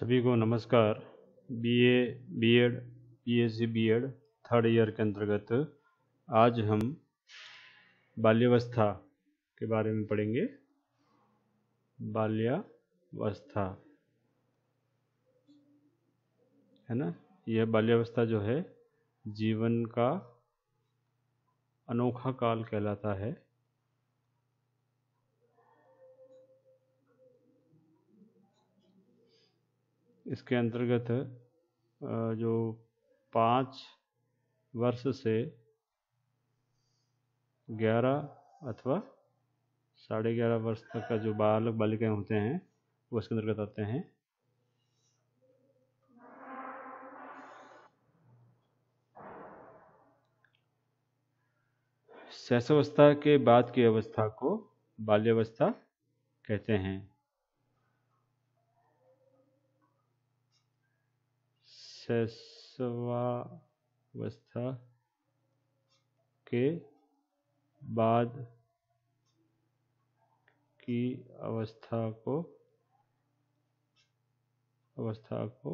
सभी को नमस्कार। BA, BEd, PhD BEd third year के अंतर्गत आज हम बाल्यावस्था के बारे में पढ़ेंगे। बाल्यावस्था है ना, यह बाल्यावस्था जो है जीवन का अनोखा काल कहलाता है। इसके अंतर्गत जो 5 वर्ष से 11 अथवा 11.5 वर्ष तक का जो बालक बालिकाएं होते हैं वो इसके अंतर्गत आते हैं। शैशवावस्था के बाद की अवस्था को बाल्यावस्था कहते हैं। शैशवावस्था के बाद की अवस्था को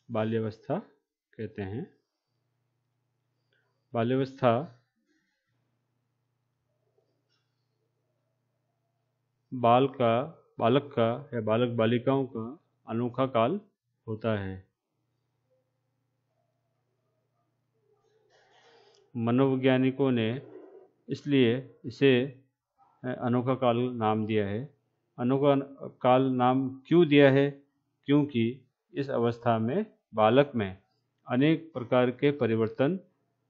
बाल्यावस्था कहते हैं। बाल्यावस्था बालक का या बालक बालिकाओं का अनोखा काल होता है। मनोवैज्ञानिकों ने इसलिए इसे अनोखा काल नाम दिया है। अनोखा काल नाम क्यों दिया है? क्योंकि इस अवस्था में बालक में अनेक प्रकार के परिवर्तन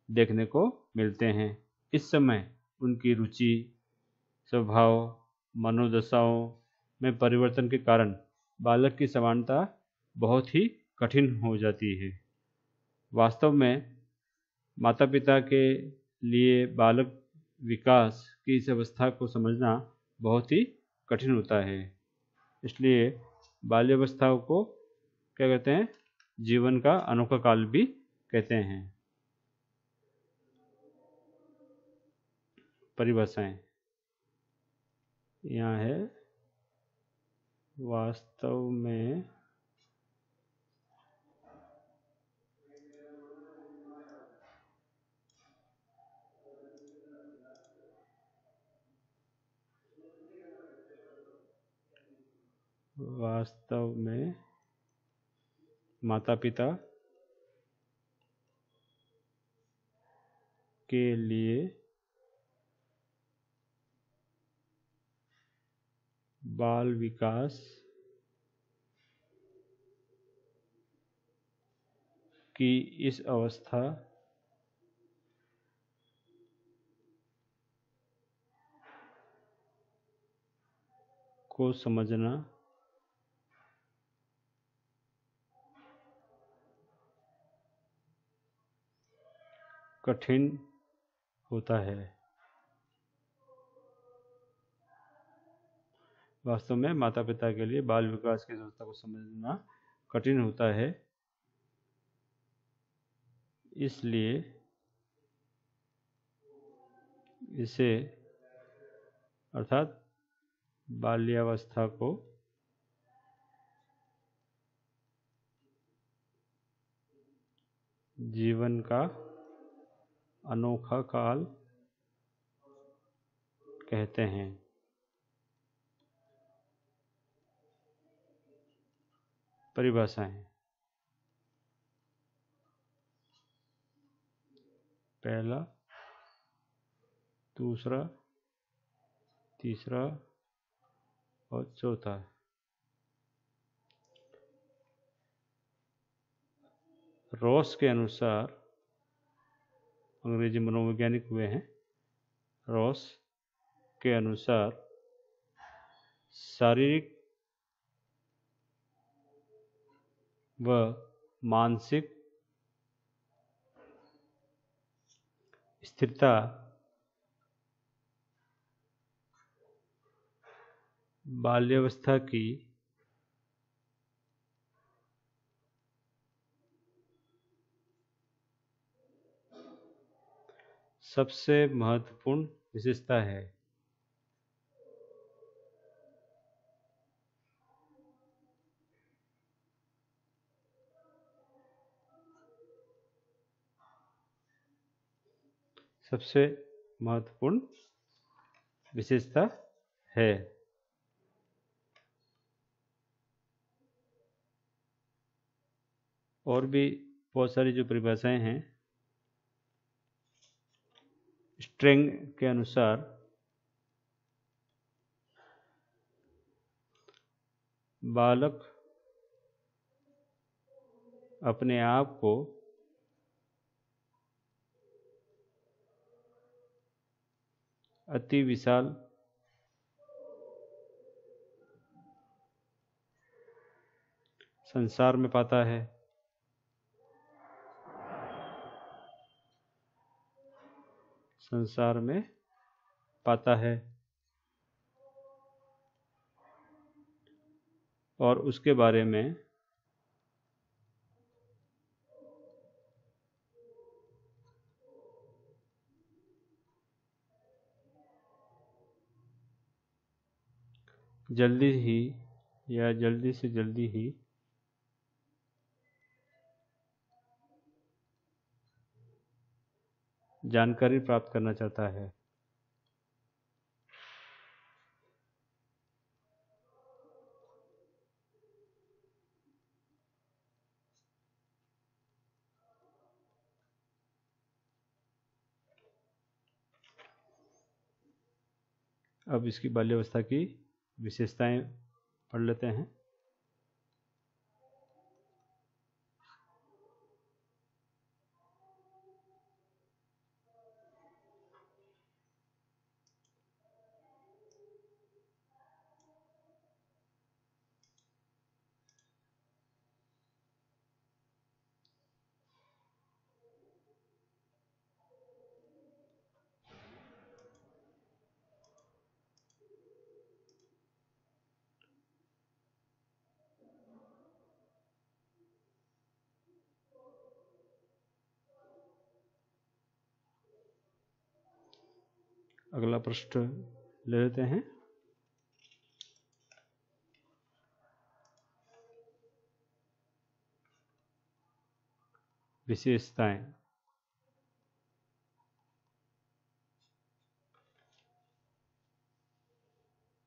देखने को मिलते हैं। इस समय उनकी रुचि, स्वभाव, मनोदशाओं में परिवर्तन के कारण बालक की समानता बहुत ही कठिन हो जाती है। वास्तव में माता पिता के लिए बालक विकास की इस अवस्था को समझना बहुत ही कठिन होता है। इसलिए बाल्यावस्था को क्या कहते हैं? जीवन का अनोखा काल भी कहते हैं। परिभाषाएं यहाँ है। वास्तव में माता पिता के लिए बाल विकास की इस अवस्था को समझना कठिन होता है। वास्तव में माता पिता के लिए बाल विकास की अवस्था को समझना कठिन होता है। इसलिए इसे अर्थात बाल्यावस्था को जीवन का अनोखा काल कहते हैं। परिभाषाएं। पहला, दूसरा, तीसरा और चौथा। रॉस के अनुसार, अंग्रेजी मनोवैज्ञानिक हुए हैं, रॉस के अनुसार शारीरिक व मानसिक स्थिरता बाल्यावस्था की सबसे महत्वपूर्ण विशेषता है। सबसे महत्वपूर्ण विशेषता है। और भी बहुत सारी जो परिभाषाएं हैं, स्ट्रिंग के अनुसार बालक अपने आप को अति विशाल संसार में पाता है। संसार में पाता है और उसके बारे में जल्दी ही या जल्दी से जल्दी ही जानकारी प्राप्त करना चाहता है। अब इसकी बाल्यावस्था की विशेषताएं पढ़ लेते हैं। अगला प्रश्न ले लेते हैं। विशेषताएं।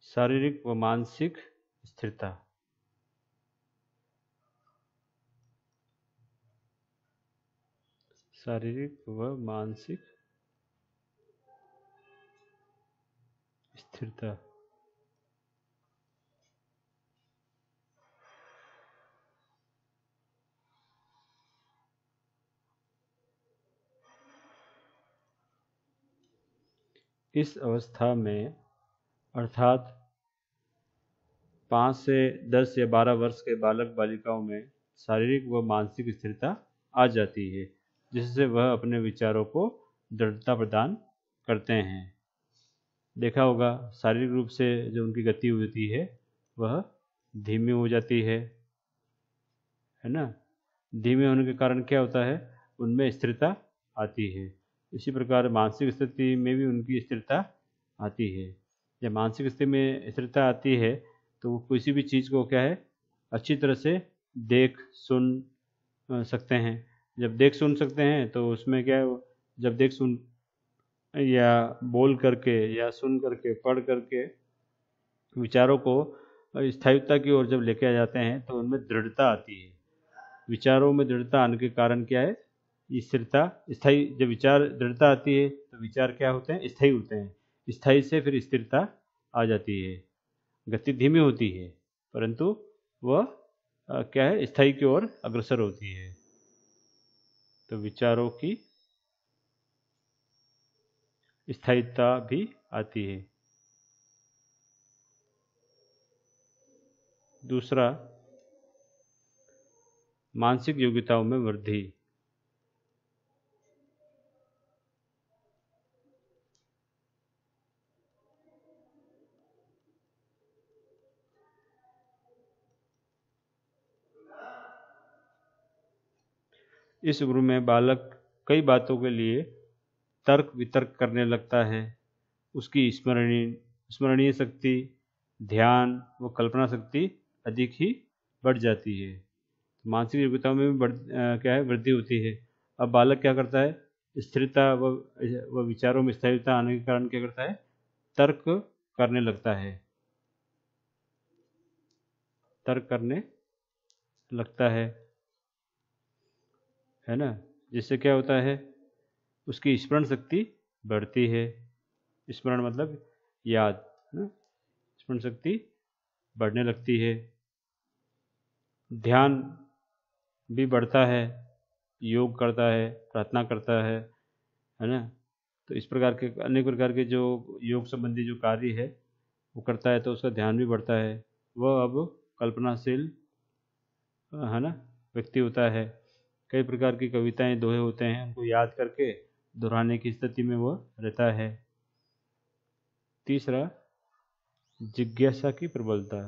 शारीरिक व मानसिक स्थिरता। शारीरिक व मानसिक स्थिरता। इस अवस्था में अर्थात 5 से 10 या 12 वर्ष के बालक बालिकाओं में शारीरिक व मानसिक स्थिरता आ जाती है, जिससे वह अपने विचारों को दृढ़ता प्रदान करते हैं। देखा होगा, शारीरिक रूप से जो उनकी गति होती है वह धीमी हो जाती है ना। धीमे होने के कारण क्या होता है, उनमें स्थिरता आती है। इसी प्रकार मानसिक स्थिति में भी उनकी स्थिरता आती है। जब मानसिक स्थिति में स्थिरता आती है तो वो किसी भी चीज़ को क्या है, अच्छी तरह से देख सुन सकते हैं। जब देख सुन सकते हैं तो उसमें क्या है, जब देख सुन या बोल करके या सुन करके पढ़ करके विचारों को स्थायित्व की ओर जब लेके आ जाते हैं तो उनमें दृढ़ता आती है। विचारों में दृढ़ता आने के कारण क्या है, स्थिरता स्थायी। जब विचार दृढ़ता आती है तो विचार क्या होते हैं, स्थायी होते हैं। स्थायी से फिर स्थिरता आ जाती है। गति धीमी होती है परंतु वह क्या है, स्थायी की ओर अग्रसर होती है। तो विचारों की स्थायित्व भी आती है। दूसरा, मानसिक योग्यताओं में वृद्धि। इस उम्र में बालक कई बातों के लिए तर्क वितर्क करने लगता है। उसकी स्मरणीय शक्ति, ध्यान व कल्पना शक्ति अधिक ही बढ़ जाती है। मानसिक योग्यताओं में भी क्या है, वृद्धि होती है। अब बालक क्या करता है, स्थिरता व विचारों में स्थिरता आने के कारण क्या करता है, तर्क करने लगता है, तर्क करने लगता है ना। जिससे क्या होता है, उसकी स्मरण शक्ति बढ़ती है। स्मरण मतलब याद, है ना। स्मरण शक्ति बढ़ने लगती है, ध्यान भी बढ़ता है, योग करता है, प्रार्थना करता है ना। तो इस प्रकार के अनेक प्रकार के जो योग संबंधी जो कार्य है वो करता है, तो उसका ध्यान भी बढ़ता है। वह अब कल्पनाशील, है ना, व्यक्ति होता है। कई प्रकार की कविताएं, दोहे होते हैं, उनको याद करके दोहराने की स्थिति में वह रहता है। तीसरा, जिज्ञासा की प्रबलता।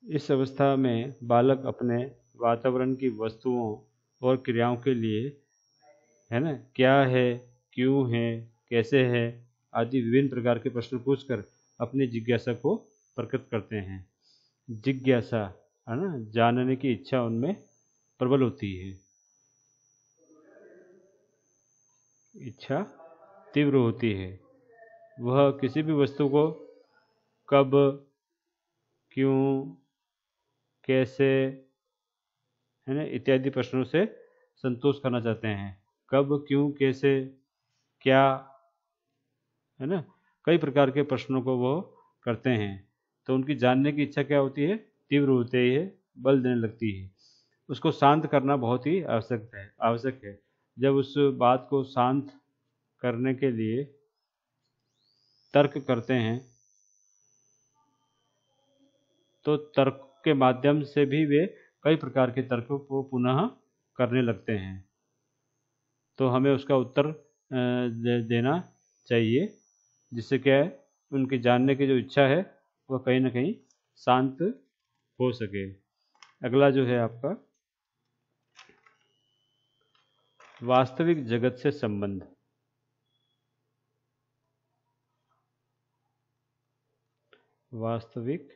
इस अवस्था में बालक अपने वातावरण की वस्तुओं और क्रियाओं के लिए, है ना, क्या है, क्यों है, कैसे है आदि विभिन्न प्रकार के प्रश्न पूछकर अपनी जिज्ञासा को प्रकट करते हैं। जिज्ञासा, है ना, जानने की इच्छा उनमें प्रबल होती है, इच्छा तीव्र होती है। वह किसी भी वस्तु को कब, क्यों, कैसे, है ना, इत्यादि प्रश्नों से संतोष करना चाहते हैं। कब, क्यों, कैसे, क्या, है ना, कई प्रकार के प्रश्नों को वो करते हैं। तो उनकी जानने की इच्छा क्या होती है, तीव्र होती है, बल देने लगती है। उसको शांत करना बहुत ही आवश्यक है। जब उस बात को शांत करने के लिए तर्क करते हैं, तो तर्क के माध्यम से भी वे कई प्रकार के तर्क को पुनः करने लगते हैं। तो हमें उसका उत्तर देना चाहिए, जिससे क्या है, उनकी जानने की जो इच्छा है वह कहीं ना कहीं शांत हो सके। अगला जो है आपका, वास्तविक जगत से संबंध। वास्तविक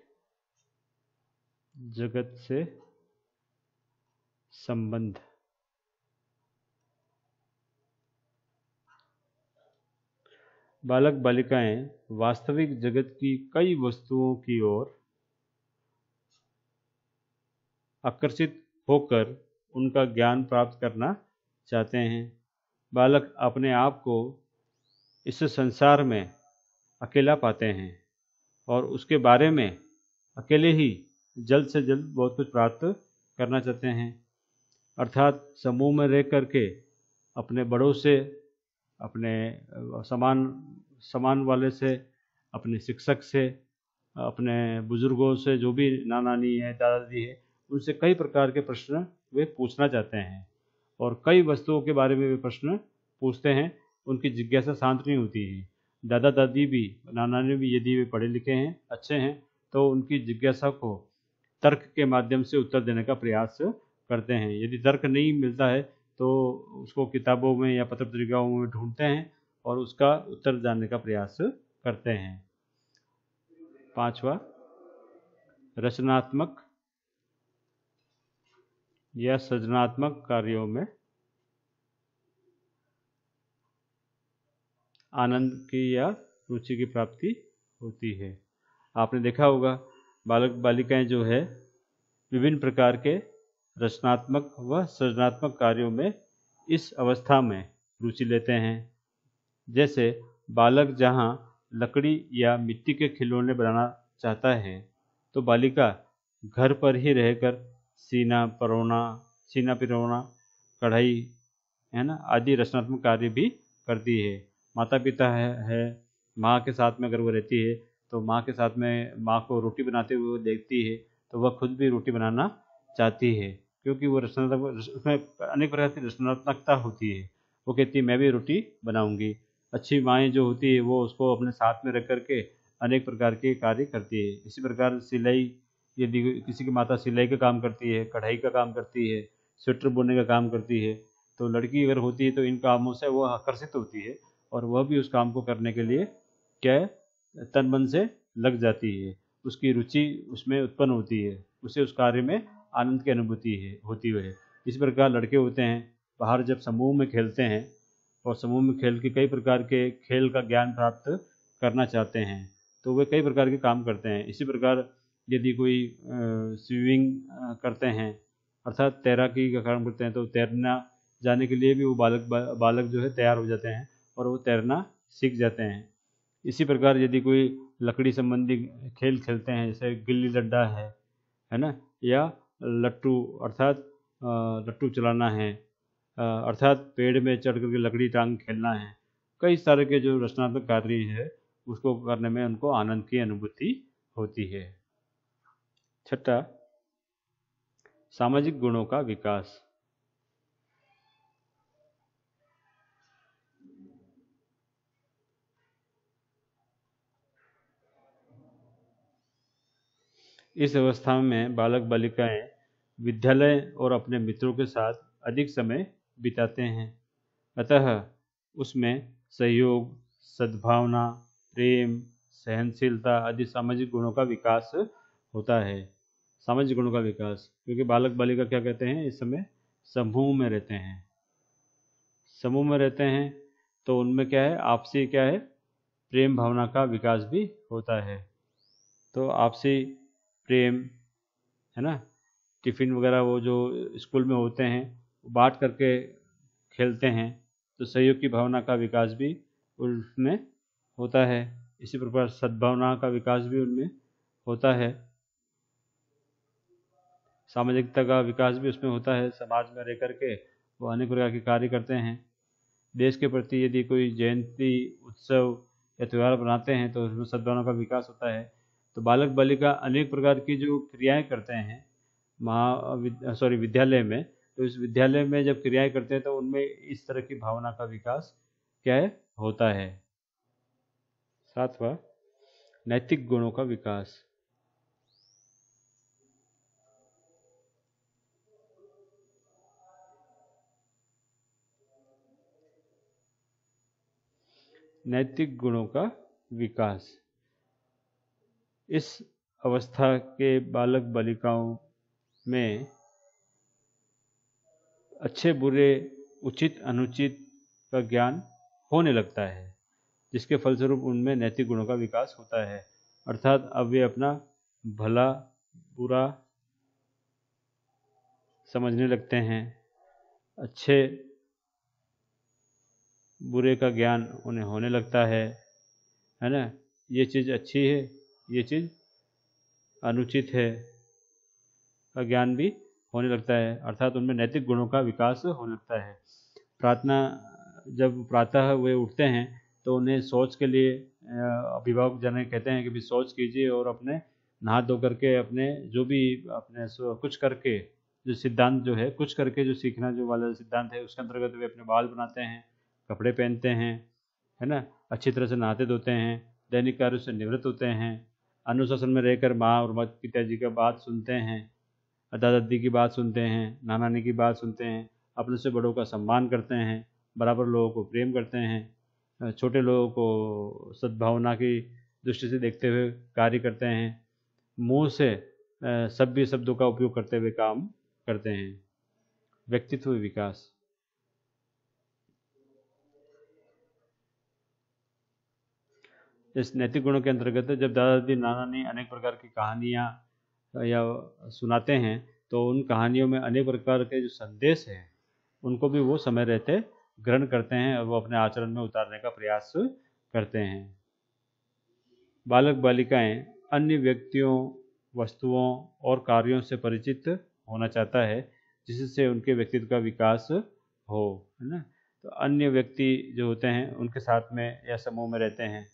जगत से संबंध। बालक बालिकाएं वास्तविक जगत की कई वस्तुओं की ओर आकर्षित होकर उनका ज्ञान प्राप्त करना चाहते हैं। बालक अपने आप को इस संसार में अकेला पाते हैं और उसके बारे में अकेले ही जल्द से जल्द बहुत कुछ प्राप्त करना चाहते हैं। अर्थात समूह में रह करके अपने बड़ों से, अपने समान वाले से, अपने शिक्षक से, अपने बुजुर्गों से, जो भी नाना नानी है, दादा दादी है, उनसे कई प्रकार के प्रश्न वे पूछना चाहते हैं और कई वस्तुओं के बारे में वे प्रश्न पूछते हैं। उनकी जिज्ञासा शांत नहीं होती है। दादा दादी भी, नाना नानी भी यदि वे पढ़े लिखे हैं, अच्छे हैं, तो उनकी जिज्ञासा को तर्क के माध्यम से उत्तर देने का प्रयास करते हैं। यदि तर्क नहीं मिलता है तो उसको किताबों में या पत्र पत्रिकाओं में ढूंढते हैं और उसका उत्तर जानने का प्रयास करते हैं। पांचवा, रचनात्मक या सृजनात्मक कार्यों में आनंद की या रुचि की प्राप्ति होती है। आपने देखा होगा, बालक बालिकाएं जो है विभिन्न प्रकार के रचनात्मक व सृजनात्मक कार्यों में इस अवस्था में रुचि लेते हैं। जैसे बालक जहाँ लकड़ी या मिट्टी के खिलौने बनाना चाहता है, तो बालिका घर पर ही रहकर सीना पिरोना, कढ़ाई, है ना, आदि रचनात्मक कार्य भी करती है। माता पिता है माँ के साथ में अगर वो रहती है तो माँ के साथ में माँ को रोटी बनाते हुए वो देखती है, तो वह खुद भी रोटी बनाना चाहती है, क्योंकि वो रचनात्मक, उसमें अनेक प्रकार की रचनात्मकता होती है। वो कहती है मैं भी रोटी बनाऊंगी। अच्छी माएँ जो होती है वो उसको अपने साथ में रख करके अनेक प्रकार के कार्य करती है। इसी प्रकार सिलाई, यदि किसी की माता सिलाई का काम करती है, कढ़ाई का काम करती है, स्वेटर बुनने का काम करती है, तो लड़की अगर होती है तो इन कामों से वह आकर्षित होती है और वह भी उस काम को करने के लिए क्या है, तन मन से लग जाती है। उसकी रुचि उसमें उत्पन्न होती है, उसे उस कार्य में आनंद की अनुभूति होती है। इस प्रकार लड़के होते हैं, बाहर जब समूह में खेलते हैं और समूह में खेल के कई प्रकार के खेल का ज्ञान प्राप्त करना चाहते हैं तो वे कई प्रकार के काम करते हैं। इसी प्रकार यदि कोई स्विमिंग करते हैं अर्थात तैराकी का काम करते हैं तो तैरना जाने के लिए भी वो बालक जो है तैयार हो जाते हैं और वो तैरना सीख जाते हैं। इसी प्रकार यदि कोई लकड़ी संबंधी खेल खेलते हैं जैसे गिल्ली डंडा है ना, या लट्टू अर्थात लट्टू चलाना है, अर्थात पेड़ में चढ़ करके लकड़ी टांग खेलना है, कई तरह के जो रचनात्मक कार्य है उसको करने में उनको आनंद की अनुभूति होती है। छठा, सामाजिक गुणों का विकास। इस अवस्था में बालक बालिकाएं विद्यालय और अपने मित्रों के साथ अधिक समय बिताते हैं, अतः उसमें सहयोग, सद्भावना, प्रेम, सहनशीलता आदि सामाजिक गुणों का विकास होता है। सामाजिक गुणों का विकास, क्योंकि बालक बालिका क्या कहते हैं, इस समय समूह में रहते हैं। समूह में रहते हैं तो उनमें क्या है, आपसी क्या है, प्रेम भावना का विकास भी होता है। तो आपसी प्रेम है ना, टिफ़िन वगैरह वो जो स्कूल में होते हैं बांट करके खेलते हैं तो सहयोग की भावना का विकास भी उनमें होता है। इसी प्रकार सद्भावना का विकास भी उनमें होता है, सामाजिकता का विकास भी उसमें होता है। समाज में रह करके वो अनेक प्रकार के कार्य करते हैं। देश के प्रति यदि कोई जयंती, उत्सव या त्यौहार बनाते हैं तो उसमें सद्भावना का विकास होता है। तो बालक बालिका अनेक प्रकार की जो क्रियाएं करते हैं विद्यालय में, तो इस विद्यालय में जब क्रियाएं करते हैं तो उनमें इस तरह की भावना का विकास क्या है, होता है। सातवां, नैतिक गुणों का विकास। नैतिक गुणों का विकास, इस अवस्था के बालक बालिकाओं में अच्छे बुरे, उचित अनुचित का ज्ञान होने लगता है, जिसके फलस्वरूप उनमें नैतिक गुणों का विकास होता है। अर्थात अब वे अपना भला बुरा समझने लगते हैं, अच्छे बुरे का ज्ञान उन्हें होने लगता है ना। ये चीज़ अच्छी है, ये चीज़ अनुचित है का ज्ञान भी होने लगता है, अर्थात उनमें नैतिक गुणों का विकास होने लगता है। प्रार्थना, जब प्रातः वे उठते हैं तो उन्हें शौच के लिए अभिभावक जन कहते हैं कि भी शौच कीजिए और अपने नहा धो करके अपने जो भी अपने कुछ करके जो सिद्धांत जो है, कुछ करके जो सीखना जो वाला सिद्धांत है उसके अंतर्गत वे अपने बाल बनाते हैं, कपड़े पहनते हैं, है ना, अच्छी तरह से नहाते धोते हैं, दैनिक कार्यों से निवृत्त होते हैं, अनुशासन में रहकर माँ और पिताजी का बात सुनते हैं, दादा दादी की बात सुनते हैं, नाना नानी की बात सुनते हैं, अपने से बड़ों का सम्मान करते हैं, बराबर लोगों को प्रेम करते हैं, छोटे लोगों को सद्भावना की दृष्टि से देखते हुए कार्य करते हैं, मुंह से सभ्य शब्दों का उपयोग करते हुए काम करते हैं। व्यक्तित्व विकास, इस नैतिक गुणों के अंतर्गत जब दादा दादी नाना नानी अनेक प्रकार की कहानियाँ या सुनाते हैं तो उन कहानियों में अनेक प्रकार के जो संदेश हैं उनको भी वो समय रहते ग्रहण करते हैं और वो अपने आचरण में उतारने का प्रयास करते हैं। बालक बालिकाएं अन्य व्यक्तियों, वस्तुओं और कार्यों से परिचित होना चाहता है जिससे उनके व्यक्तित्व का विकास हो, है ना। तो अन्य व्यक्ति जो होते हैं उनके साथ में या समूह में रहते हैं,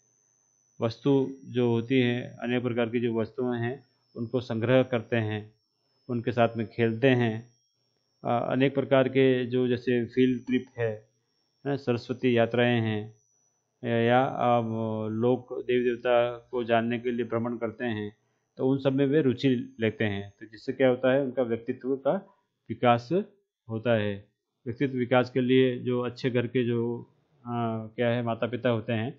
वस्तु जो होती है अनेक प्रकार की जो वस्तुएं हैं उनको संग्रह करते हैं, उनके साथ में खेलते हैं। अनेक प्रकार के जो जैसे फील्ड ट्रिप है, सरस्वती यात्राएं हैं, या लोग देवी देवता को जानने के लिए भ्रमण करते हैं, तो उन सब में वे रुचि लेते हैं, तो जिससे क्या होता है, उनका व्यक्तित्व का विकास होता है। व्यक्तित्व विकास के लिए जो अच्छे घर के जो क्या है माता पिता होते हैं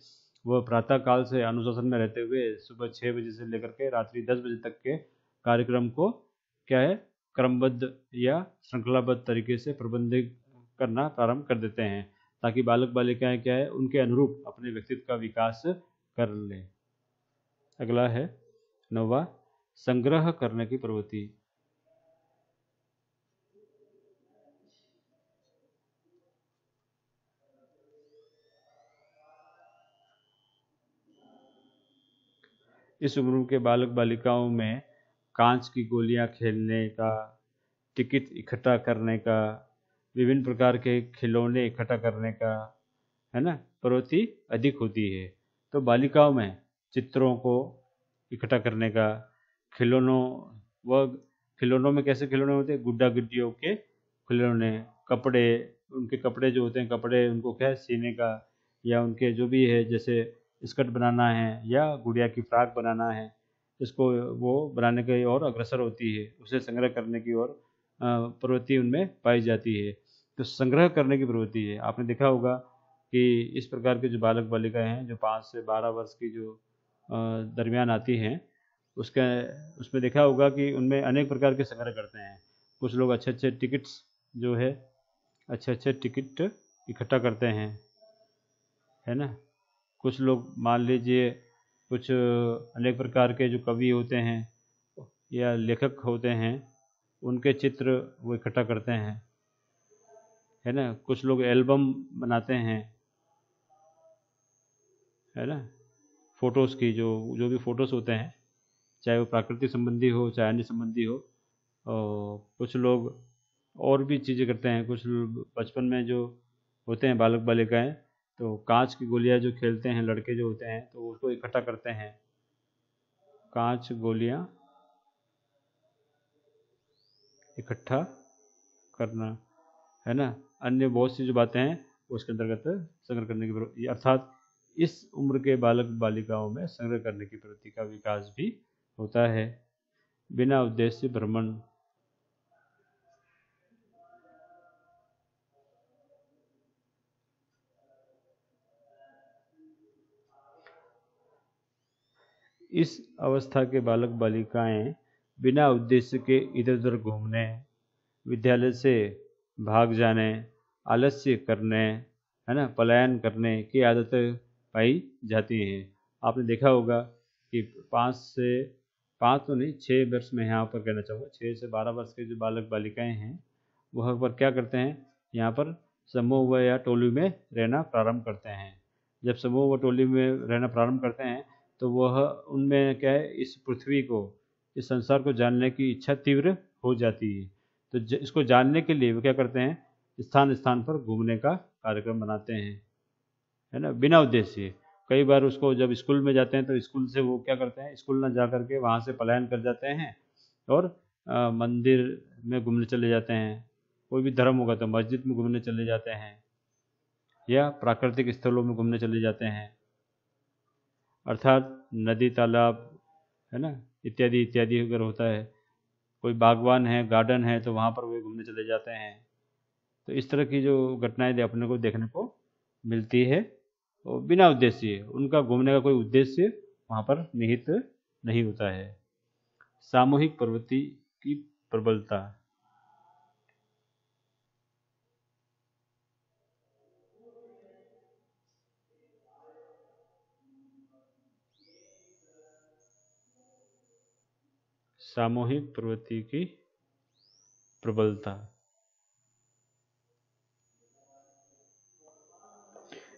वह प्रातः काल से अनुशासन में रहते हुए सुबह 6 बजे से लेकर के रात्रि 10 बजे तक के कार्यक्रम को क्या है क्रमबद्ध या श्रृंखलाबद्ध तरीके से प्रबंधित करना प्रारंभ कर देते हैं, ताकि बालक बालिकाएं क्या है उनके अनुरूप अपने व्यक्तित्व का विकास कर लें। अगला है 9वां, संग्रह करने की प्रवृत्ति। इस उम्र के बालक बालिकाओं में कांच की गोलियां खेलने का, टिकट इकट्ठा करने का, विभिन्न प्रकार के खिलौने इकट्ठा करने का, है ना, प्रवृत्ति अधिक होती है। तो बालिकाओं में चित्रों को इकट्ठा करने का, खिलौनों में कैसे खिलौने होते हैं, गुड्डा गुड्डियों के खिलौने, कपड़े, उनके कपड़े जो होते हैं, कपड़े उनको क्या सीने का, या उनके जो भी है जैसे स्कर्ट बनाना है या गुड़िया की फ्रॉक बनाना है, इसको वो बनाने की ओर अग्रसर होती है, उसे संग्रह करने की ओर प्रवृत्ति उनमें पाई जाती है। तो संग्रह करने की प्रवृत्ति है। आपने देखा होगा कि इस प्रकार के जो बालक बालिकाएं हैं जो 5 से 12 वर्ष की जो दरमियान आती हैं, उसमें देखा होगा कि उनमें अनेक प्रकार के संग्रह करते हैं। कुछ लोग अच्छे अच्छे टिकट्स जो है अच्छे टिकट इकट्ठा करते हैं, है ना। कुछ लोग मान लीजिए कुछ अनेक प्रकार के जो कवि होते हैं या लेखक होते हैं उनके चित्र वो इकट्ठा करते हैं, है ना। कुछ लोग एल्बम बनाते हैं, है ना, फ़ोटोज़ की जो भी फ़ोटोज़ होते हैं, चाहे वो प्राकृतिक संबंधी हो चाहे अन्य संबंधी हो। और कुछ लोग और भी चीज़ें करते हैं। कुछ बचपन में जो होते हैं बालक बालिकाएं, तो कांच की गोलियां जो खेलते हैं लड़के जो होते हैं, तो उसको इकट्ठा करते हैं, कांच गोलियां इकट्ठा करना, है ना। अन्य बहुत सी जो बातें हैं उसके अंतर्गत संग्रह करने की प्रवृत्ति, अर्थात इस उम्र के बालक बालिकाओं में संग्रह करने की प्रवृत्ति का विकास भी होता है। बिना उद्देश्य भ्रमण। इस अवस्था के बालक बालिकाएं बिना उद्देश्य के इधर उधर घूमने, विद्यालय से भाग जाने, आलस्य करने, है ना, पलायन करने की आदत पाई जाती है। आपने देखा होगा कि 5 तो नहीं 6 वर्ष में यहाँ पर कहना चाहूँगा, 6 से 12 वर्ष के जो बालक बालिकाएं हैं वह पर क्या करते हैं, यहाँ पर समूह व या टोली में रहना प्रारंभ करते हैं। जब समूह व टोली में रहना प्रारंभ करते हैं तो वह उनमें क्या है, इस पृथ्वी को, इस संसार को जानने की इच्छा तीव्र हो जाती है। तो इसको जानने के लिए वो क्या करते हैं, स्थान स्थान पर घूमने का कार्यक्रम बनाते हैं, है ना, बिना उद्देश्य। कई बार उसको जब स्कूल में जाते हैं तो स्कूल से वो क्या करते हैं, स्कूल ना जा करके वहाँ से पलायन कर जाते हैं और मंदिर में घूमने चले जाते हैं। कोई भी धर्म होगा तो मस्जिद में घूमने चले जाते हैं या प्राकृतिक स्थलों में घूमने चले जाते हैं, अर्थात नदी तालाब, है ना, इत्यादि इत्यादि अगर होता है, कोई बागवान है, गार्डन है, तो वहाँ पर वे घूमने चले जाते हैं। तो इस तरह की जो घटनाएं अपने को देखने को मिलती है, और बिना उद्देश्य, उनका घूमने का कोई उद्देश्य वहाँ पर निहित नहीं होता है। सामूहिक प्रवृत्ति की प्रबलता। सामूहिक प्रवृत्ति की प्रबलता।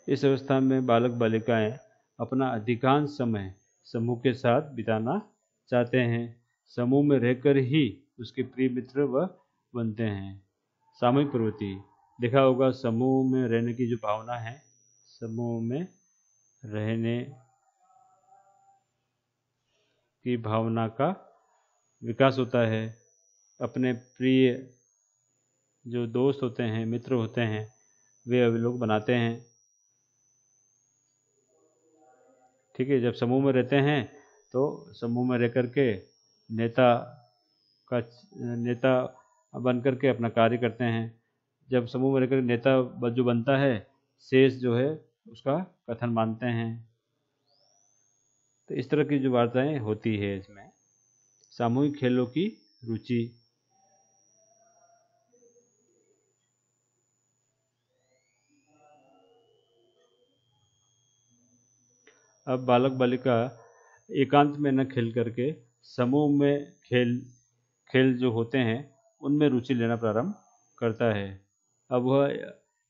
इस अवस्था में बालक बालिकाएं अपना अधिकांश समय समूह के साथ बिताना चाहते हैं। समूह में रहकर ही उसके प्रिय मित्र वह बनते हैं। सामूहिक प्रवृत्ति, देखा होगा समूह में रहने की जो भावना है, समूह में रहने की भावना का विकास होता है। अपने प्रिय जो दोस्त होते हैं, मित्र होते हैं, वे लोग बनाते हैं। ठीक है, जब समूह में रहते हैं तो समूह में रह करके नेता बन करके अपना कार्य करते हैं। जब समूह में रहकर नेता जो बनता है, शेष जो है उसका कथन मानते हैं। तो इस तरह की जो वार्ताएं होती है इसमें। सामूहिक खेलों की रुचि। अब बालक बालिका एकांत में न खेल करके समूह में खेल जो होते हैं उनमें रुचि लेना प्रारंभ करता है। अब वह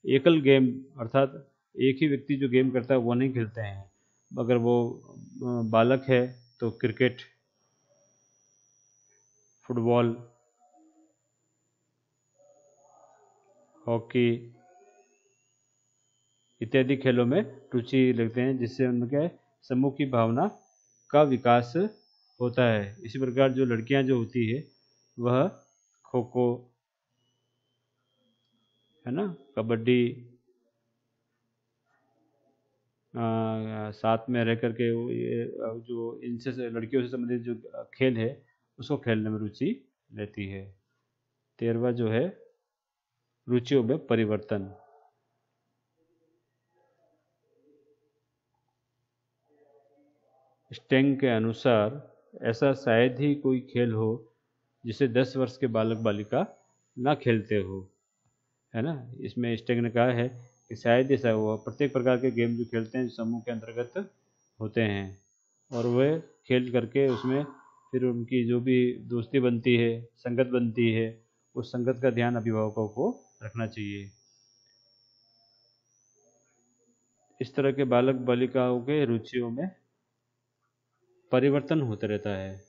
एकल गेम अर्थात एक ही व्यक्ति जो गेम करता है वो नहीं खेलते हैं। अगर वो बालक है तो क्रिकेट, फुटबॉल, हॉकी इत्यादि खेलों में रुचि लेते हैं, जिससे उनके समूह की भावना का विकास होता है। इसी प्रकार जो लड़कियां जो होती है वह खो खो, है ना, कबड्डी, साथ में रह करके ये जो इनसे लड़कियों से संबंधित जो खेल है उसको खेलने में रुचि लेती है। 13वां जो है रुचियों में परिवर्तन। स्टेंग के अनुसार ऐसा शायद ही कोई खेल हो जिसे 10 वर्ष के बालक बालिका ना खेलते हो, है ना। इसमें स्टेंग ने कहा है कि शायद ऐसा हुआ। प्रत्येक प्रकार के गेम जो खेलते हैं समूह के अंतर्गत होते हैं और वे खेल करके उसमें फिर उनकी जो भी दोस्ती बनती है, संगत बनती है, उस संगत का ध्यान अभिभावकों को रखना चाहिए। इस तरह के बालक बालिकाओं के रुचियों में परिवर्तन होता रहता है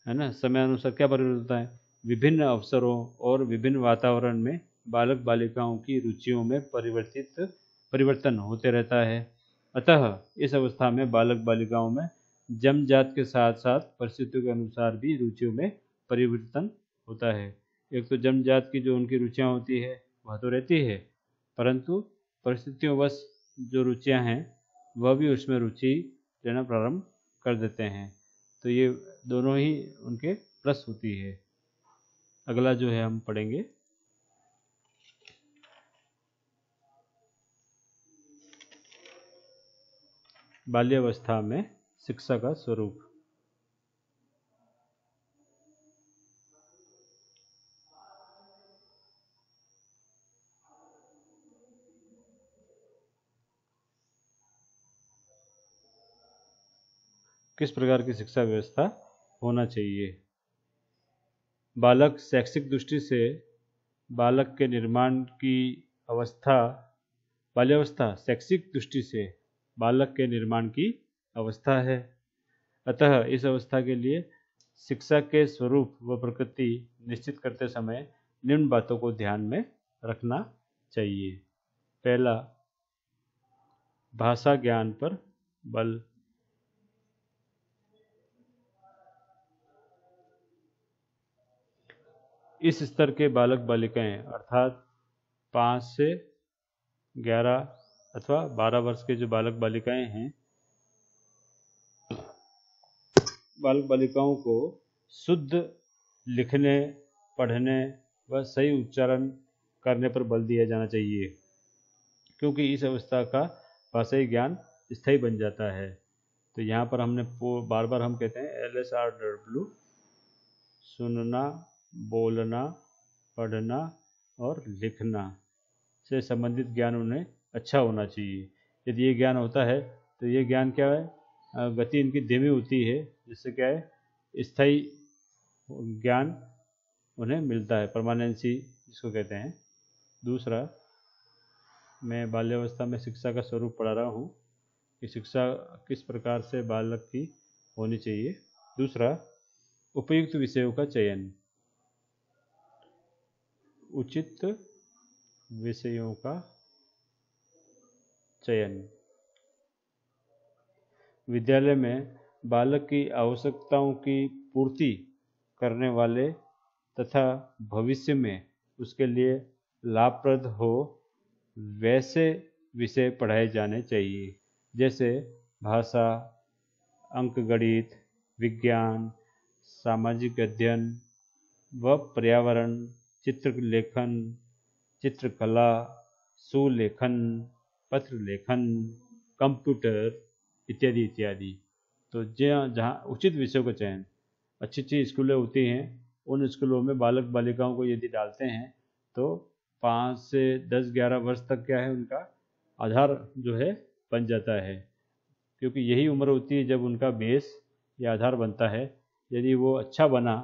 ना। समय अनुसार क्या परिवर्तन होता है? विभिन्न अवसरों और विभिन्न वातावरण में बालक बालिकाओं की रुचियों में परिवर्तन होते रहता है। अतः इस अवस्था में बालक बालिकाओं में जन्मजात के साथ साथ परिस्थितियों के अनुसार भी रुचियों में परिवर्तन होता है। एक तो जन्मजात की जो उनकी रुचियां होती है वह तो रहती है, परंतु परिस्थितियों वश जो रुचियां हैं वह भी उसमें रुचि लेना प्रारंभ कर देते हैं। तो ये दोनों ही उनके प्लस होती है। अगला जो है हम पढ़ेंगे बाल्यावस्था में शिक्षा का स्वरूप। किस प्रकार की शिक्षा व्यवस्था होना चाहिए? बालक शैक्षिक दृष्टि से बालक के निर्माण की अवस्था, बाल्यावस्था शैक्षिक दृष्टि से बालक के निर्माण की अवस्था है। अतः इस अवस्था के लिए शिक्षा के स्वरूप व प्रकृति निश्चित करते समय निम्न बातों को ध्यान में रखना चाहिए। पहला, भाषा ज्ञान पर बल। इस स्तर के बालक बालिकाएं अर्थात 5 से 11 अथवा 12 वर्ष के जो बालक बालिकाएं हैं, बालक बालिकाओं को शुद्ध लिखने, पढ़ने व सही उच्चारण करने पर बल दिया जाना चाहिए, क्योंकि इस अवस्था का भाषाई ज्ञान स्थायी बन जाता है। तो यहाँ पर हमने बार बार हम कहते हैं LSRW, सुनना, बोलना, पढ़ना और लिखना से संबंधित ज्ञान उन्हें अच्छा होना चाहिए। यदि ये ज्ञान होता है तो ये ज्ञान क्या है, गति इनकी धीमी होती है, जिससे क्या है स्थायी ज्ञान उन्हें मिलता है, परमानेंसी जिसको कहते हैं। दूसरा, मैं बाल्यावस्था में शिक्षा का स्वरूप पढ़ा रहा हूँ कि शिक्षा किस प्रकार से बालक की होनी चाहिए। दूसरा, उपयुक्त विषयों का चयन। उचित विषयों का चयन। विद्यालय में बालक की आवश्यकताओं की पूर्ति करने वाले तथा भविष्य में उसके लिए लाभप्रद हो वैसे विषय पढ़ाए जाने चाहिए, जैसे भाषा, अंकगणित, विज्ञान, सामाजिक अध्ययन व पर्यावरण, चित्रलेखन, चित्रकला, सुलेखन, पत्र लेखन, कंप्यूटर इत्यादि इत्यादि। तो जहाँ उचित विषयों का चयन, अच्छी अच्छी स्कूलें होती हैं, उन स्कूलों में बालक बालिकाओं को यदि डालते हैं तो 5 से 10-11 वर्ष तक क्या है उनका आधार जो है बन जाता है, क्योंकि यही उम्र होती है जब उनका बेस या आधार बनता है। यदि वो अच्छा बना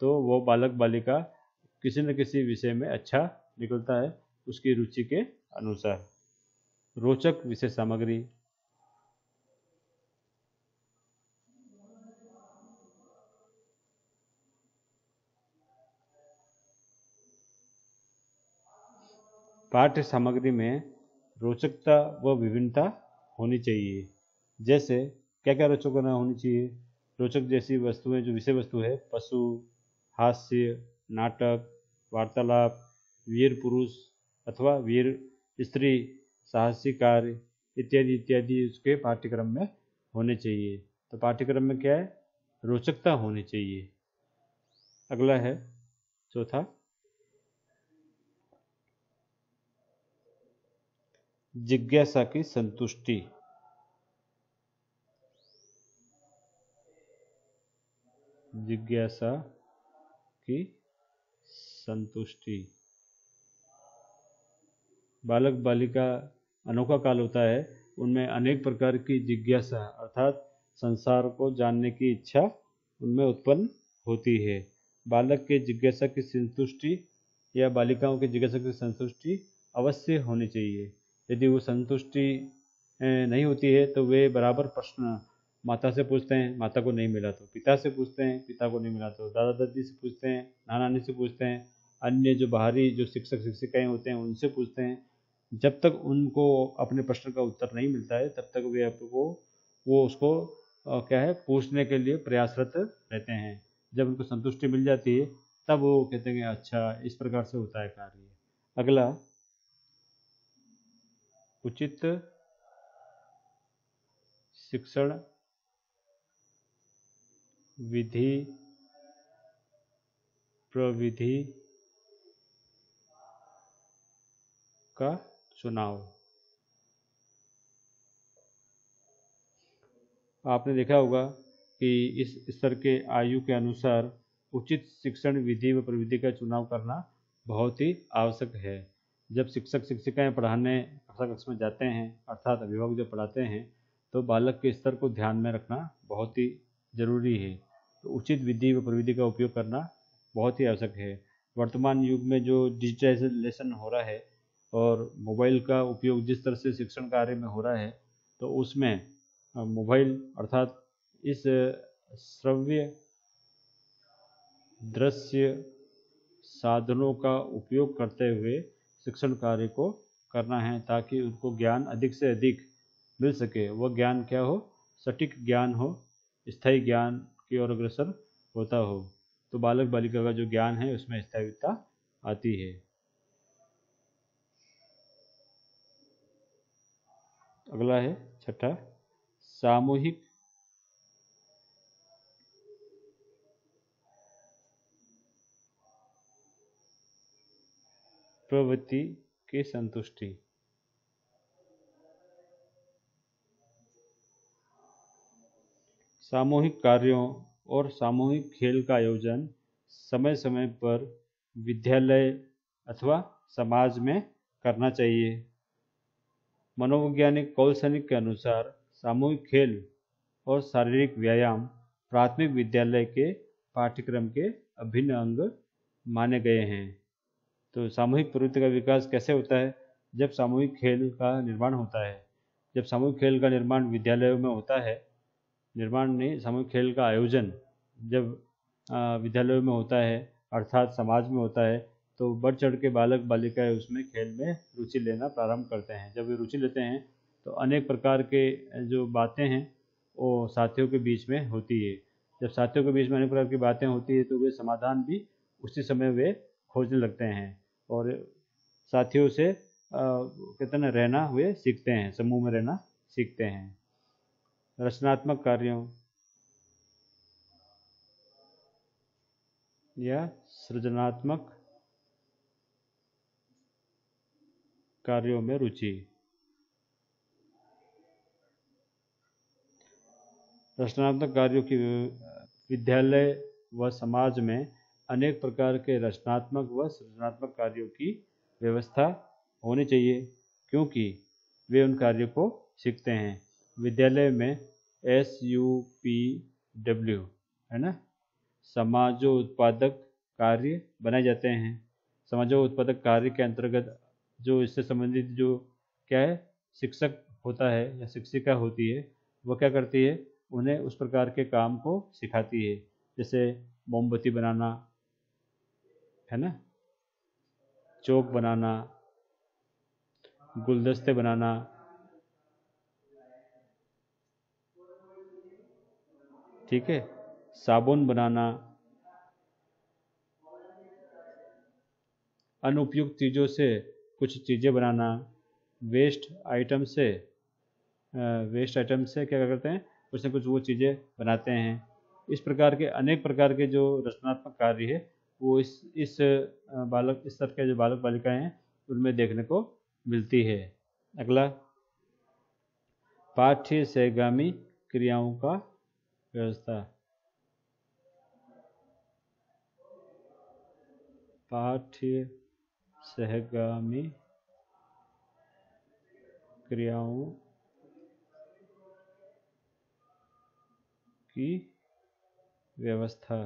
तो वो बालक बालिका किसी न किसी विषय में अच्छा निकलता है उसकी रुचि के अनुसार। रोचक विषय सामग्री, पाठ्य सामग्री में रोचकता व विभिन्नता होनी चाहिए। जैसे क्या क्या रोचक होनी चाहिए? रोचक जैसी वस्तुएं, जो विषय वस्तु है, पशु, हास्य, नाटक, वार्तालाप, वीर पुरुष अथवा वीर स्त्री, साहसी कार्य इत्यादि इत्यादि उसके पाठ्यक्रम में होने चाहिए। तो पाठ्यक्रम में क्या है? रोचकता होनी चाहिए। अगला है चौथा, जिज्ञासा की संतुष्टि। जिज्ञासा की संतुष्टि। बालक बालिका अनोखा काल होता है, उनमें अनेक प्रकार की जिज्ञासा अर्थात संसार को जानने की इच्छा उनमें उत्पन्न होती है। बालक के जिज्ञासा की संतुष्टि या बालिकाओं की जिज्ञासा की संतुष्टि अवश्य होनी चाहिए। यदि वो संतुष्टि नहीं होती है तो वे बराबर प्रश्न माता से पूछते हैं, माता को नहीं मिला तो पिता से पूछते हैं, पिता को नहीं मिला तो दादा दादी से पूछते हैं, नाना नानी से पूछते हैं, अन्य जो बाहरी जो शिक्षक शिक्षिकाएं होते हैं उनसे पूछते हैं। जब तक उनको अपने प्रश्न का उत्तर नहीं मिलता है तब तक वे आपको वो उसको क्या है पूछने के लिए प्रयासरत रहते हैं। जब उनको संतुष्टि मिल जाती है तब वो कहते हैं अच्छा इस प्रकार से होता है कार्य। अगला, उचित शिक्षण विधि प्रविधि का चुनाव। आपने देखा होगा कि इस स्तर के आयु के अनुसार उचित शिक्षण विधि व प्रविधि का चुनाव करना बहुत ही आवश्यक है। जब शिक्षक शिक्षिकाएं पढ़ाने कक्षा कक्षा में जाते हैं अर्थात अभिभावक जब पढ़ाते हैं तो बालक के स्तर को ध्यान में रखना बहुत ही जरूरी है। तो उचित विधि व प्रविधि का उपयोग करना बहुत ही आवश्यक है। वर्तमान युग में जो डिजिटाइजेशन हो रहा है और मोबाइल का उपयोग जिस तरह से शिक्षण कार्य में हो रहा है, तो उसमें मोबाइल अर्थात इस श्रव्य दृश्य साधनों का उपयोग करते हुए शिक्षण कार्य को करना है ताकि उनको ज्ञान अधिक से अधिक मिल सके। वह ज्ञान क्या हो? सटीक ज्ञान हो, स्थायी ज्ञान की ओर अग्रसर होता हो। तो बालक बालिका का जो ज्ञान है उसमें स्थायिता आती है। अगला है छठा, सामूहिक प्रवृत्ति की संतुष्टि। सामूहिक कार्यों और सामूहिक खेल का आयोजन समय समय पर विद्यालय अथवा समाज में करना चाहिए। मनोवैज्ञानिक कौलसनिक के अनुसार सामूहिक खेल और शारीरिक व्यायाम प्राथमिक विद्यालय के पाठ्यक्रम के अभिन्न अंग माने गए हैं। तो सामूहिक प्रवृत्ति का विकास कैसे होता है? जब सामूहिक खेल का निर्माण होता है। जब सामूहिक खेल का निर्माण विद्यालयों में होता है, निर्माण नहीं, सामूहिक खेल का आयोजन जब विद्यालयों में होता है अर्थात समाज में होता है, तो बढ़ चढ़ के बालक बालिकाएं उसमें खेल में रुचि लेना प्रारंभ करते हैं। जब वे रुचि लेते हैं तो अनेक प्रकार के जो बातें हैं वो साथियों के बीच में होती है। जब साथियों के बीच में अनेक प्रकार की बातें होती है तो वे समाधान भी उसी समय वे खोजने लगते हैं और साथियों से कहते हैं रहना वे सीखते हैं, समूह में रहना सीखते हैं। रचनात्मक कार्यों या सृजनात्मक कार्यों में रुचि। रचनात्मक कार्यों की विद्यालय व समाज में अनेक प्रकार के रचनात्मक व सृजनात्मक कार्यों की व्यवस्था होनी चाहिए, क्योंकि वे उन कार्यों को सीखते हैं। विद्यालय में SUPW है ना, समाजोत्पादक कार्य बनाए जाते हैं। समाजोत्पादक कार्य के अंतर्गत जो इससे संबंधित जो क्या है, शिक्षक होता है या शिक्षिका होती है, वो क्या करती है, उन्हें उस प्रकार के काम को सिखाती है। जैसे मोमबत्ती बनाना है ना, चौक बनाना, गुलदस्ते बनाना, ठीक है, साबुन बनाना, अनुपयुक्त चीज़ों से कुछ चीज़ें बनाना, वेस्ट आइटम से क्या करते हैं, कुछ न कुछ वो चीज़ें बनाते हैं। इस प्रकार के अनेक प्रकार के जो रचनात्मक कार्य है वो इस बालक स्तर के जो बालक बालिकाएं हैं उनमें देखने को मिलती है। अगला, पाठ्य सहगामी क्रियाओं का व्यवस्था। पाठ्य सहगामी क्रियाओं की व्यवस्था।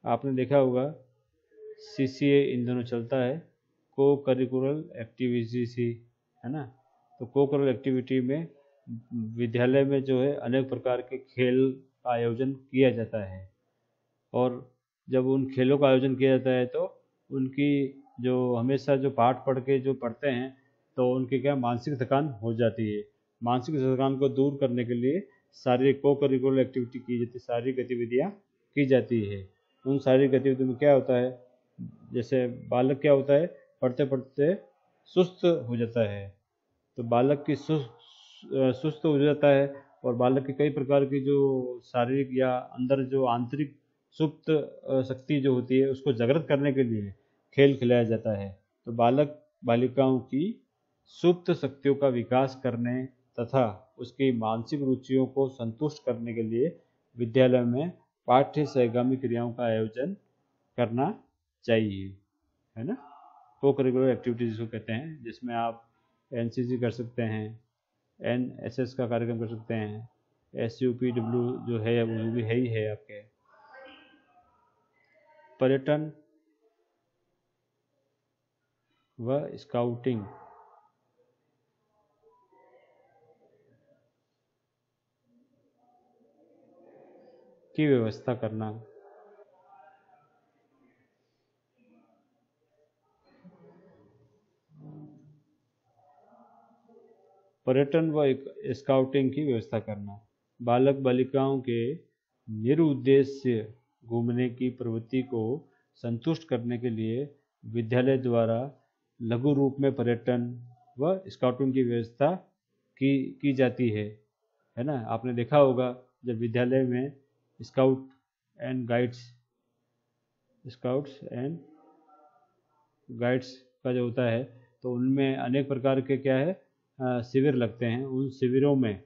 आपने देखा होगा CCA इन दोनों चलता है, को करिकुलर एक्टिविटी है ना। तो को करिकुलर एक्टिविटी में विद्यालय में जो है अनेक प्रकार के खेल का आयोजन किया जाता है, और जब उन खेलों का आयोजन किया जाता है तो उनकी जो हमेशा जो पाठ पढ़ के जो पढ़ते हैं तो उनकी क्या मानसिक थकान हो जाती है। मानसिक थकान को दूर करने के लिए सारी को करिकुलर एक्टिविटी की जाती है, सारी गतिविधियाँ की जाती है। उन सारी गतिविधियों में क्या होता है, जैसे बालक क्या होता है, पढ़ते पढ़ते सुस्त हो जाता है, तो बालक की सुस्त हो जाता है, और बालक की कई प्रकार की जो शारीरिक या अंदर जो आंतरिक सुप्त शक्ति जो होती है उसको जागृत करने के लिए खेल खिलाया जाता है। तो बालक बालिकाओं की सुप्त शक्तियों का विकास करने तथा उसकी मानसिक रुचियों को संतुष्ट करने के लिए विद्यालय में पाठ्य सहगामी क्रियाओं का आयोजन करना चाहिए, है ना। को करिकुलर एक्टिविटीज जिसको कहते हैं, जिसमें आप NCC कर सकते हैं, NSS का कार्यक्रम कर सकते हैं, SUPW जो है वो भी है ही है आपके। पर्यटन व स्काउटिंग की व्यवस्था करना। पर्यटन व स्काउटिंग की व्यवस्था करना। बालक बालिकाओं के निरुद्देश्य घूमने की प्रवृत्ति को संतुष्ट करने के लिए विद्यालय द्वारा लघु रूप में पर्यटन व स्काउटिंग की व्यवस्था की जाती है ना। आपने देखा होगा जब विद्यालय में and guides scouts and guides का जो होता है तो उनमें अनेक प्रकार के क्या है शिविर लगते हैं। उन शिविरों में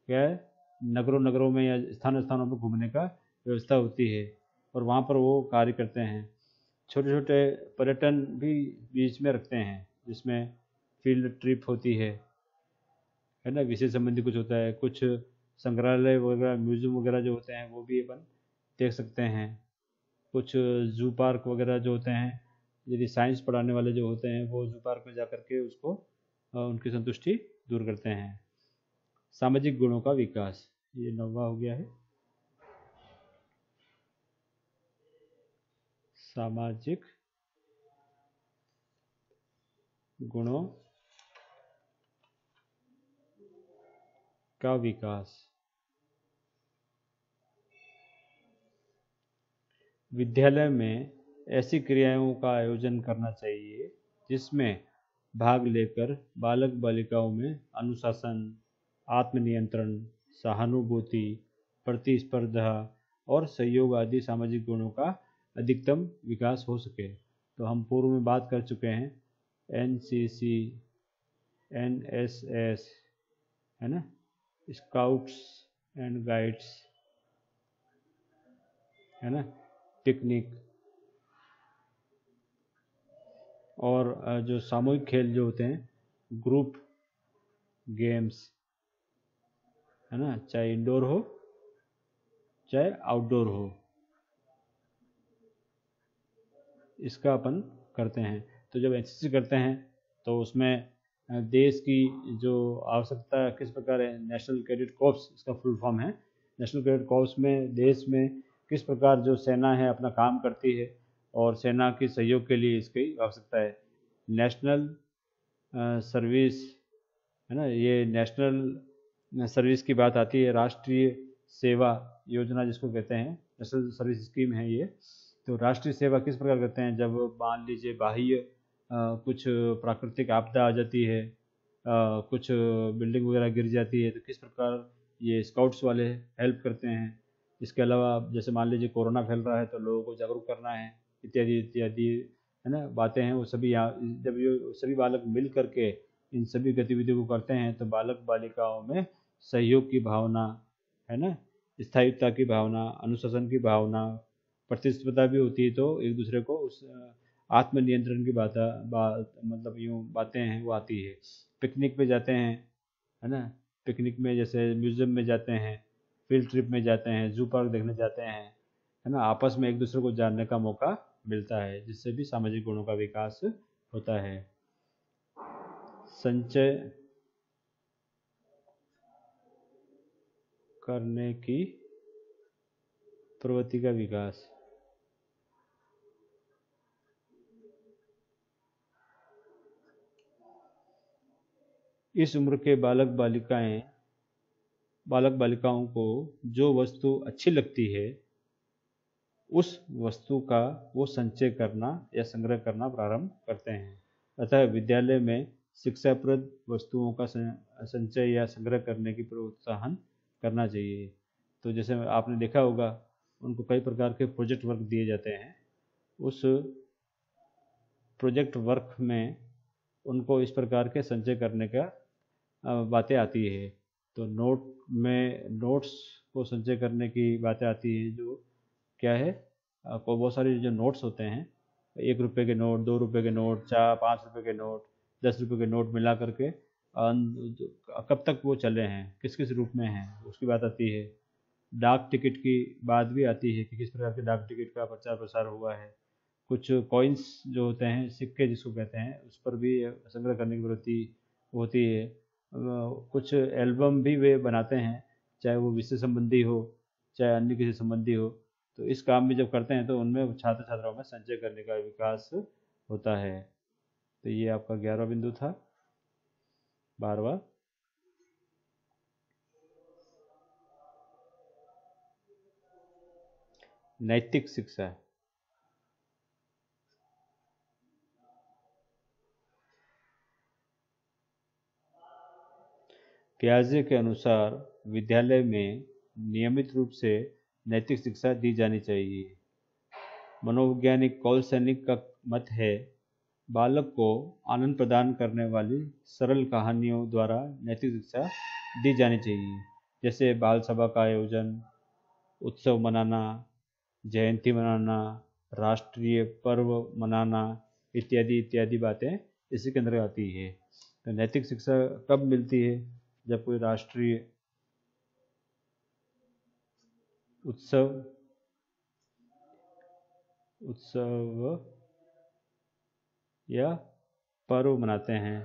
क्या है, नगरों नगरों में या स्थानों स्थानों पर घूमने का व्यवस्था होती है, और वहाँ पर वो कार्य करते हैं। छोटे छोटे पर्यटन भी बीच में रखते हैं, जिसमें फील्ड ट्रिप होती है ना, विषय संबंधी कुछ होता है, कुछ संग्रहालय वगैरह म्यूजियम वगैरह जो होते हैं वो भी अपन देख सकते हैं। कुछ जू पार्क वगैरह जो होते हैं, यदि साइंस पढ़ाने वाले जो होते हैं वो जू पार्क में जा कर के उसको उनकी संतुष्टि दूर करते हैं। सामाजिक गुणों का विकास, ये 9वां हो गया है। सामाजिक गुणों का विकास। विद्यालय में ऐसी क्रियाओं का आयोजन करना चाहिए जिसमें भाग लेकर बालक बालिकाओं में अनुशासन, आत्मनियंत्रण, सहानुभूति, प्रतिस्पर्धा और सहयोग आदि सामाजिक गुणों का अधिकतम विकास हो सके। तो हम पूर्व में बात कर चुके हैं, NCC, NSS है ना, स्काउट्स एंड गाइड्स, है ना, पिकनिक, और जो सामूहिक खेल जो होते हैं, ग्रुप गेम्स, है ना, चाहे इंडोर हो चाहे आउटडोर हो, इसका अपन करते हैं। तो जब एनसीसी करते हैं तो उसमें देश की जो आवश्यकता किस प्रकार है, नेशनल कैडेट कॉर्प्स इसका फुल फॉर्म है। नेशनल कैडेट कॉर्प्स में देश में किस प्रकार जो सेना है अपना काम करती है और सेना के सहयोग के लिए इसकी आवश्यकता है। नेशनल सर्विस, है ना, ये नेशनल सर्विस की बात आती है। राष्ट्रीय सेवा योजना जिसको कहते हैं, नेशनल सर्विस स्कीम है ये। तो राष्ट्रीय सेवा किस प्रकार करते हैं, जब मान लीजिए बाह्य कुछ प्राकृतिक आपदा आ जाती है, कुछ बिल्डिंग वगैरह गिर जाती है, तो किस प्रकार ये स्काउट्स वाले हेल्प करते हैं। इसके अलावा जैसे मान लीजिए कोरोना फैल रहा है तो लोगों को जागरूक करना है, इत्यादि इत्यादि, है ना, बातें हैं। वो सभी यहाँ जब ये सभी बालक मिल करके इन सभी गतिविधियों को करते हैं तो बालक बालिकाओं में सहयोग की भावना, है ना, स्थायित्व की भावना, अनुशासन की भावना, प्रतिस्पर्धा भी होती है, तो एक दूसरे को उस आत्मनियंत्रण की मतलब यूँ बातें हैं वो आती है। पिकनिक पे जाते हैं, है ना, पिकनिक में जैसे म्यूजियम में जाते हैं, फील्ड ट्रिप में जाते हैं, जू पार्क देखने जाते हैं, है ना, आपस में एक दूसरे को जानने का मौका मिलता है, जिससे भी सामाजिक गुणों का विकास होता है। संचय करने की प्रवृत्ति का विकास, इस उम्र के बालक बालिकाओं को जो वस्तु अच्छी लगती है उस वस्तु का वो संचय करना या संग्रह करना प्रारंभ करते हैं। अतः विद्यालय में शिक्षाप्रद वस्तुओं का संचय या संग्रह करने की प्रोत्साहन करना चाहिए। तो जैसे आपने देखा होगा उनको कई प्रकार के प्रोजेक्ट वर्क दिए जाते हैं, उस प्रोजेक्ट वर्क में उनको इस प्रकार के संचय करने का बातें आती है। तो नोट्स को संचय करने की बातें आती है, जो क्या है, आपको बहुत सारे जो नोट्स होते हैं, 1 रुपये के नोट, 2 रुपये के नोट, 5 रुपये के नोट, 10 रुपये के नोट मिला करके कब तक वो चले हैं, किस किस रूप में हैं, उसकी बात आती है। डाक टिकट की बात भी आती है कि किस प्रकार के डाक टिकट का प्रचार प्रसार हुआ है। कुछ कॉइन्स जो होते हैं, सिक्के जिसको कहते हैं, उस पर भी संग्रह करने की प्रवृत्ति होती है। कुछ एल्बम भी वे बनाते हैं, चाहे वो विषय संबंधी हो चाहे अन्य किसी संबंधी हो। तो इस काम में जब करते हैं तो उनमें छात्र छात्राओं में संचय करने का विकास होता है। तो ये आपका 11वां बिंदु था। 12वां, नैतिक शिक्षा। प्याजे के अनुसार विद्यालय में नियमित रूप से नैतिक शिक्षा दी जानी चाहिए। मनोवैज्ञानिक कॉल सैनिक का मत है, बालक को आनंद प्रदान करने वाली सरल कहानियों द्वारा नैतिक शिक्षा दी जानी चाहिए। जैसे बाल सभा का आयोजन, उत्सव मनाना, जयंती मनाना, राष्ट्रीय पर्व मनाना, इत्यादि इत्यादि बातें इसी के अंदर आती है। तो नैतिक शिक्षा कब मिलती है, जब कोई राष्ट्रीय उत्सव या पर्व मनाते हैं,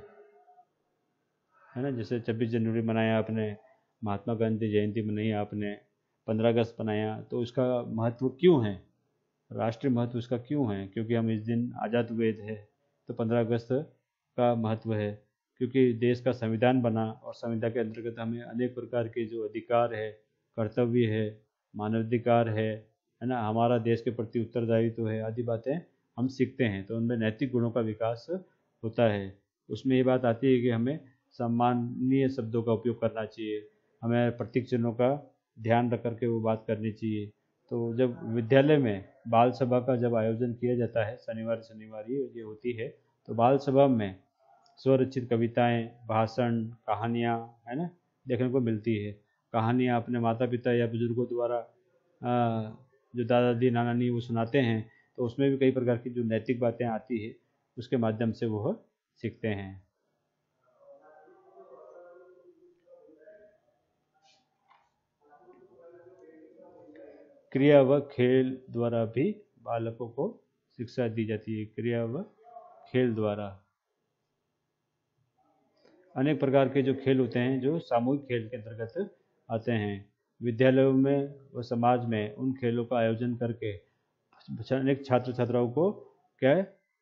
है ना। जैसे 26 जनवरी मनाया आपने, महात्मा गांधी जयंती मनाई आपने, 15 अगस्त मनाया, तो उसका महत्व क्यों है, राष्ट्रीय महत्व उसका क्यों है, क्योंकि हम इस दिन आज़ाद हुए थे। तो 15 अगस्त का महत्व है क्योंकि देश का संविधान बना और संविधान के अंतर्गत हमें अनेक प्रकार के जो अधिकार है, कर्तव्य है, मानवाधिकार है ना, हमारा देश के प्रति उत्तरदायित्व है, आदि बातें हम सीखते हैं। तो उनमें नैतिक गुणों का विकास होता है। उसमें ये बात आती है कि हमें सम्माननीय शब्दों का उपयोग करना चाहिए, हमें प्रतीक चिन्हों का ध्यान रख करके वो बात करनी चाहिए। तो जब विद्यालय में बाल सभा का जब आयोजन किया जाता है, शनिवार ये होती है, तो बाल सभा में स्वरचित कविताएं, भाषण, कहानियाँ, है ना, देखने को मिलती है। कहानियाँ अपने माता पिता या बुजुर्गों द्वारा जो दादा दादी नाना नानी वो सुनाते हैं, तो उसमें भी कई प्रकार की जो नैतिक बातें आती है उसके माध्यम से वह सीखते हैं। क्रिया व खेल द्वारा भी बालकों को शिक्षा दी जाती है। क्रिया व खेल द्वारा अनेक प्रकार के जो खेल होते हैं जो सामूहिक खेल के अंतर्गत आते हैं। विद्यालयों में व समाज में उन खेलों का आयोजन करके अनेक छात्र छात्राओं को क्या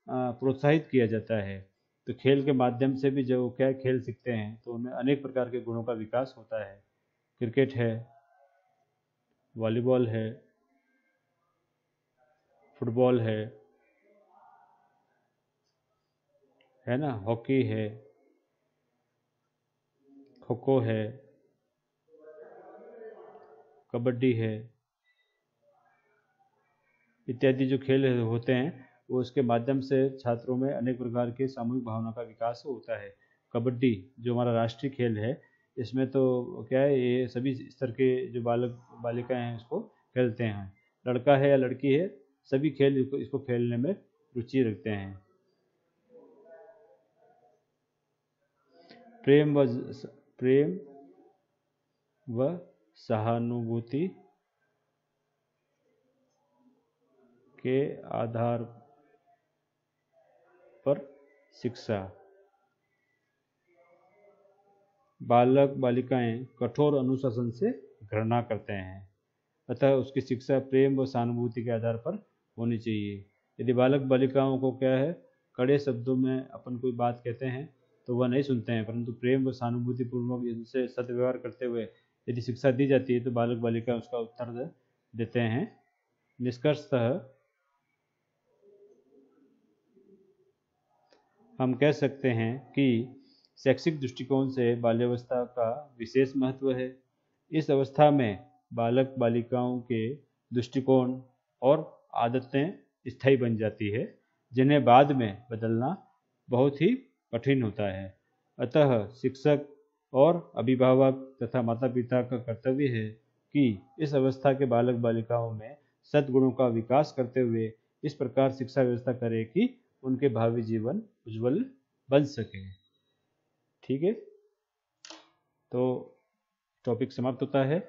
प्रोत्साहित किया जाता है। तो खेल के माध्यम से भी जो क्या खेल सीखते हैं तो उनमें अनेक प्रकार के गुणों का विकास होता है। क्रिकेट है, वॉलीबॉल है, फुटबॉल है ना, हॉकी है, खो खो है, कबड्डी है, इत्यादि जो खेल होते हैं वो उसके माध्यम से छात्रों में अनेक प्रकार के सामूहिक भावना का विकास होता है। कबड्डी जो हमारा राष्ट्रीय खेल है, इसमें तो क्या है, ये सभी स्तर के जो बालक बालिकाएं हैं इसको खेलते हैं। लड़का है या लड़की है, सभी खेल इसको खेलने में रुचि रखते हैं। प्रेम व सहानुभूति के आधार पर शिक्षा। बालक बालिकाएं कठोर अनुशासन से घृणा करते हैं, अतः उसकी शिक्षा प्रेम व सहानुभूति के आधार पर होनी चाहिए। यदि बालक बालिकाओं को क्या है, कड़े शब्दों में अपन कोई बात कहते हैं तो वह नहीं सुनते हैं, परंतु प्रेम व सहानुभूति पूर्वक उनसे सदव्यवहार करते हुए यदि शिक्षा दी जाती है तो बालक बालिका उसका उत्तर देते हैं। निष्कर्षतः हम कह सकते हैं कि शैक्षिक दृष्टिकोण से बाल्यावस्था का विशेष महत्व है। इस अवस्था में बालक बालिकाओं के दृष्टिकोण और आदतें स्थायी बन जाती है, जिन्हें बाद में बदलना बहुत ही कठिन होता है। अतः शिक्षक और अभिभावक तथा माता पिता का कर्तव्य है कि इस अवस्था के बालक बालिकाओं में सद्गुणों का विकास करते हुए इस प्रकार शिक्षा व्यवस्था करें कि उनके भावी जीवन उज्जवल बन सके। ठीक है, तो टॉपिक समाप्त होता है।